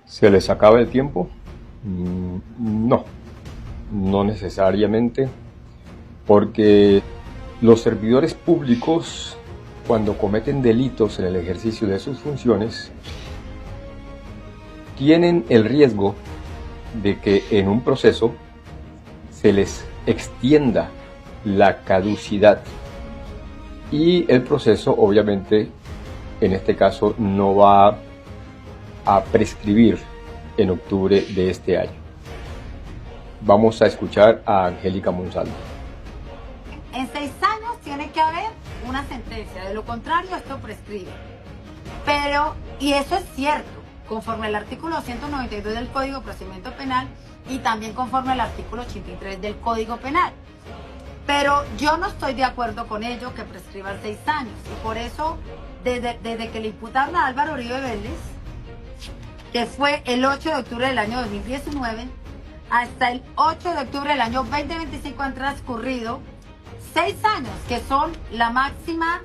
¿Se les acaba el tiempo? No, no necesariamente, porque los servidores públicos, cuando cometen delitos en el ejercicio de sus funciones, tienen el riesgo de que en un proceso se les extienda la caducidad y el proceso, obviamente, en este caso no va a prescribir en octubre de este año. Vamos a escuchar a Angélica Monsalve. En 6 años tiene que haber una sentencia, de lo contrario esto prescribe. Pero, y eso es cierto, conforme al artículo 192 del Código de Procedimiento Penal y también conforme al artículo 83 del Código Penal. Pero yo no estoy de acuerdo con ello, que prescriban 6 años. Y por eso, desde que le imputaron a Álvaro Uribe Vélez, que fue el 8 de octubre del año 2019, hasta el 8 de octubre del año 2025 han transcurrido 6 años, que son la máxima,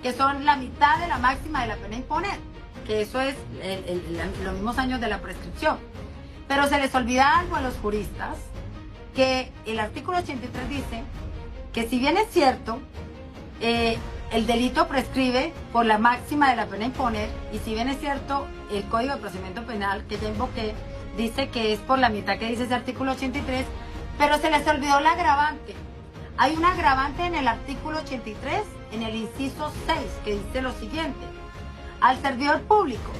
que son la mitad de la máxima de la pena a imponer, que eso es los mismos años de la prescripción. Pero se les olvida algo a los juristas, que el artículo 83 dice que si bien es cierto, el delito prescribe por la máxima de la pena a imponer, y si bien es cierto, el Código de Procedimiento Penal, que ya invoqué, dice que es por la mitad que dice ese artículo 83, pero se les olvidó la agravante. Hay una agravante en el artículo 83, en el inciso 6, que dice lo siguiente: al servidor público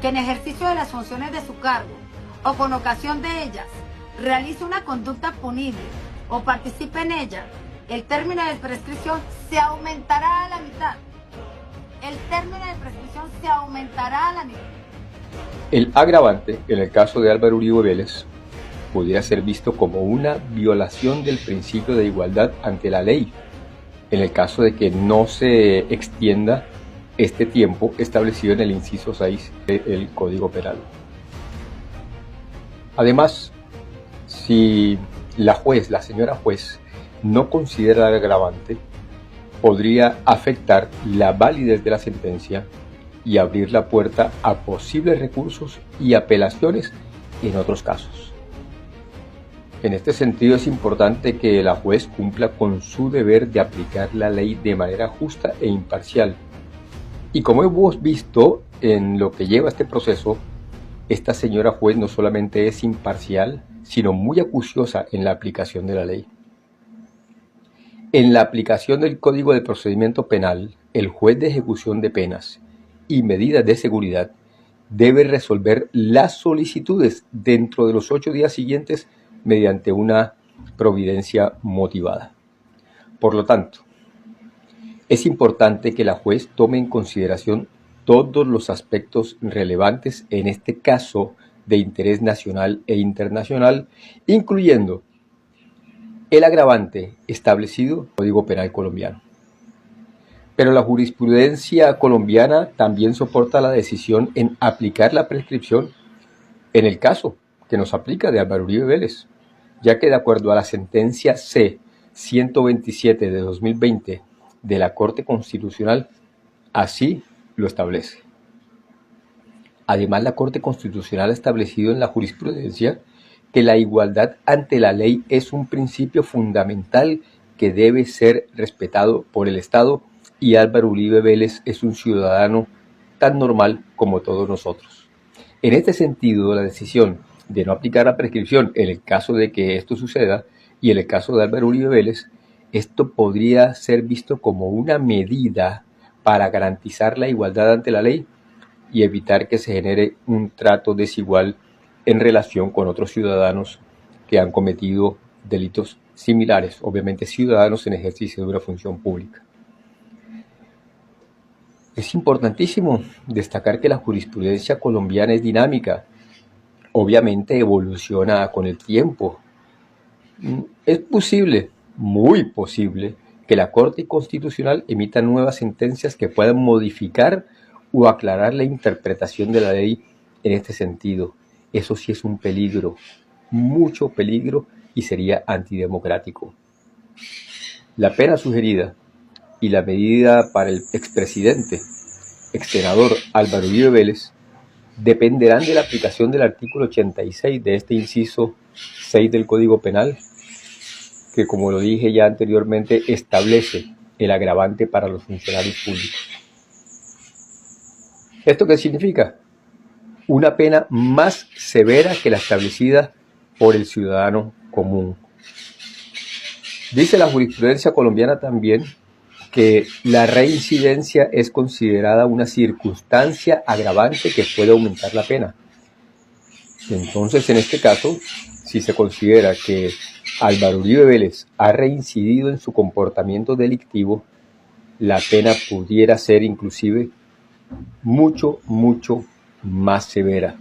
que en ejercicio de las funciones de su cargo o con ocasión de ellas realice una conducta punible o participe en ella, el término de prescripción se aumentará a la mitad. El término de prescripción se aumentará a la mitad. El agravante, en el caso de Álvaro Uribe Vélez, podría ser visto como una violación del principio de igualdad ante la ley, en el caso de que no se extienda este tiempo establecido en el inciso 6 del Código Penal. Además, si la señora juez, no considera el agravante, podría afectar la validez de la sentencia y abrir la puerta a posibles recursos y apelaciones en otros casos. En este sentido, es importante que la juez cumpla con su deber de aplicar la ley de manera justa e imparcial. Y como hemos visto en lo que lleva este proceso, esta señora juez no solamente es imparcial, sino muy acuciosa en la aplicación de la ley. En la aplicación del Código de Procedimiento Penal, el juez de ejecución de penas y medidas de seguridad debe resolver las solicitudes dentro de los 8 días siguientes mediante una providencia motivada. Por lo tanto, es importante que la juez tome en consideración todos los aspectos relevantes en este caso de interés nacional e internacional, incluyendo el agravante establecido en el Código Penal colombiano. Pero la jurisprudencia colombiana también soporta la decisión en aplicar la prescripción en el caso que nos aplica de Álvaro Uribe Vélez, ya que de acuerdo a la sentencia C-127 de 2020 de la Corte Constitucional, así lo establece. Además, la Corte Constitucional ha establecido en la jurisprudencia que la igualdad ante la ley es un principio fundamental que debe ser respetado por el Estado, y Álvaro Uribe Vélez es un ciudadano tan normal como todos nosotros. En este sentido, la decisión de no aplicar la prescripción en el caso de que esto suceda, y en el caso de Álvaro Uribe Vélez, esto podría ser visto como una medida para garantizar la igualdad ante la ley y evitar que se genere un trato desigual en relación con otros ciudadanos que han cometido delitos similares, obviamente ciudadanos en ejercicio de una función pública. Es importantísimo destacar que la jurisprudencia colombiana es dinámica, obviamente evoluciona con el tiempo. Es posible, muy posible, que la Corte Constitucional emita nuevas sentencias que puedan modificar o aclarar la interpretación de la ley en este sentido. Eso sí es un peligro, mucho peligro, y sería antidemocrático. La pena sugerida y la medida para el expresidente, exsenador Álvaro Uribe Vélez, dependerán de la aplicación del artículo 86 de este inciso 6 del Código Penal, que, como lo dije ya anteriormente, establece el agravante para los funcionarios públicos. ¿Esto qué significa? Una pena más severa que la establecida por el ciudadano común. Dice la jurisprudencia colombiana también que la reincidencia es considerada una circunstancia agravante que puede aumentar la pena. Entonces, en este caso, si se considera que Álvaro Uribe Vélez ha reincidido en su comportamiento delictivo, la pena pudiera ser inclusive mucho más severa.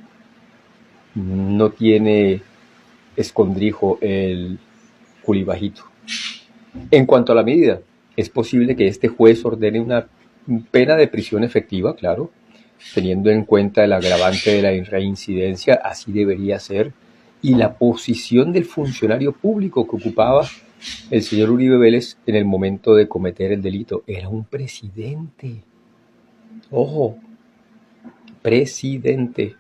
No tiene escondrijo el culibajito. En cuanto a la medida, es posible que este juez ordene una pena de prisión efectiva, claro, teniendo en cuenta el agravante de la reincidencia, así debería ser, y la posición del funcionario público que ocupaba el señor Uribe Vélez en el momento de cometer el delito. Era un presidente. Ojo, presidente,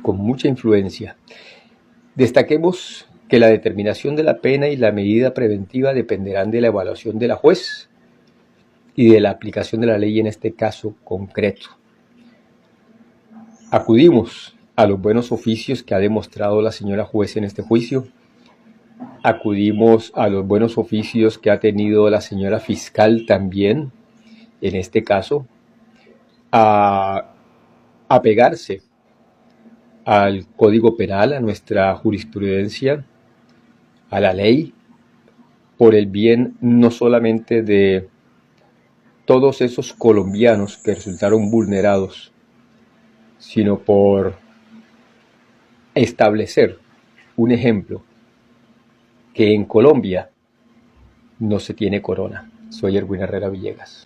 con mucha influencia. Destaquemos que la determinación de la pena y la medida preventiva dependerán de la evaluación de la juez y de la aplicación de la ley en este caso concreto. Acudimos a los buenos oficios que ha demostrado la señora juez en este juicio. Acudimos a los buenos oficios que ha tenido la señora fiscal también, en este caso, a apegarse al Código Penal, a nuestra jurisprudencia, a la ley, por el bien no solamente de todos esos colombianos que resultaron vulnerados, sino por establecer un ejemplo que en Colombia no se tiene corona. Soy Erwin Herrera Villegas.